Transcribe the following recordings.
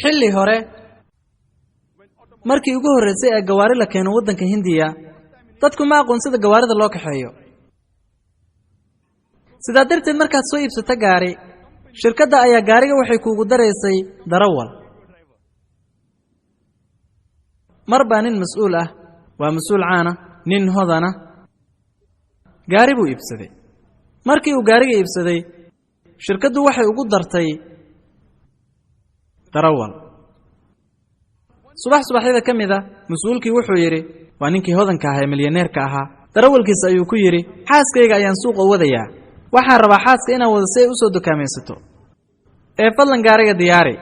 xilli hore markii ugu horreysay ee gawaari la keeno waddanka Hindiya dadku ma aqoon sida gawaarida loo kaxeeyo sidaa darteed markaad soo iibsato gaari shirkadda ayaa gaariga waxay kuugu dareysay darawal marba nin mas'uul ah waa mas'uul caana nin hodana gaari buu iibsaday markii uu gaariga iibsaday shirkaddu waxay ugu dartay darawal subaxyada ka mid ah mas'uulkii wuxuu yidhi waa ninkii hodanka ahaa ee milyaneerka ahaa darawalkiisa ayuu ku yidhi xaaskayga ayaan suuqa wadayaa waxaan rabaa xaaska inaan wado si ay u soo dukaamaysato ee fadlan gaariga diyaari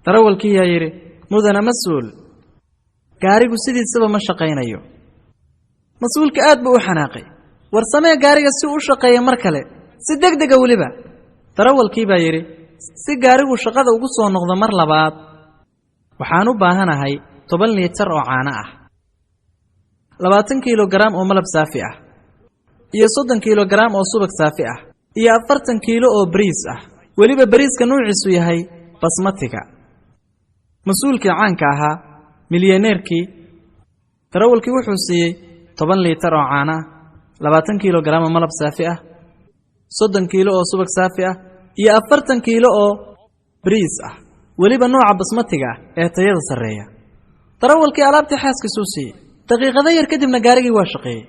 darawalkii yaa yidhi mudana mas'uul gaarigu sidiisaba ma shaqaynayo mas'uulka aad buu u xanaaqay war samee gaariga si uu u shaqeeyo mar kale si degdega weliba darawalkii baa yidhi si gaarigu shaqada ugu soo noqdo mar labaad waxaan u baahanahay 10 liitar oo caano ah 20 kiilogaraam oo malab saafi ah iyo 30 kiilogaraam oo subag saafi ah iyo 40 kiilo oo bariis ah weliba bariiska nuuciisu yahay basmatiga mas'uulkii caanka ahaa milyaneerkii darawalkii wuxuu siiyey 10 liitar oo caano ah 20 kiilogaraam oo malab saafi ah 30 kiilo oo subag saafi ah iyo 40 kiilo oo bariis ah weliba nooca basmatiga ee tayada sareeya darawalkii alaabtii xaaskiisu siiyey daqiiqado yar kadibna gaarigii waa shaqeeyay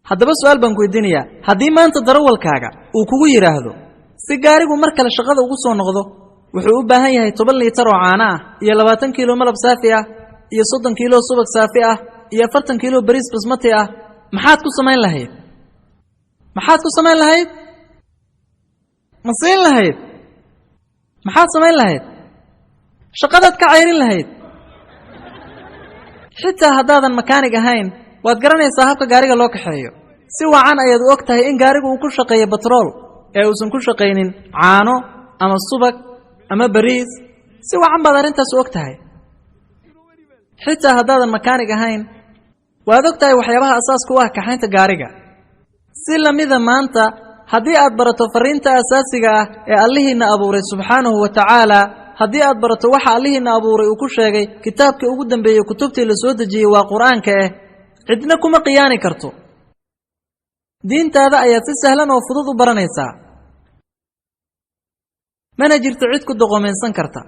haddaba su'aal baan ku weydiinayaa haddii maanta darawalkaaga uu kugu yiraahdo si gaarigu mar kale shaqada ugu soo noqdo wuxuu u baahan yahay 10 liitar oo caano ah iyo 20 kiilo malab saafi ah iyo 30 kiilo subag saafi ah iyo 40 kiilo bariis basmati ah maxaad ku samayn lahayd ma siin lahayd maxaad samayn lahayd shaqadaad ka cayrin lahayd xitaa haddaadan makaanig ahayn waad garanaysaa habka gaariga loo kaxeeyo si wacan ayaad u og tahay in gaarigu uu ku shaqeeyo batrool ee uusan ku shaqaynin caano ama subag ama bariis si wacan baad arrintaas u og tahay xitaa haddaadan makaanig ahayn waad og tahay waxyaabaha asaaska u ah kaxaynta gaariga si lamida maanta haddii aad barato fariinta asaasiga ah ee Allihiina abuuray subxaanahu wa tacaala haddii aad barato waxa Allihiina abuuray uu ku sheegay kitaabka ugu dambeeyay kutubtii la soo dejiyay waa quraanka cidna kuma qiyaani karto diintaada ayaad si sahlan oo fudud u baranaysaa mana jirto cid ku doqomaysan karta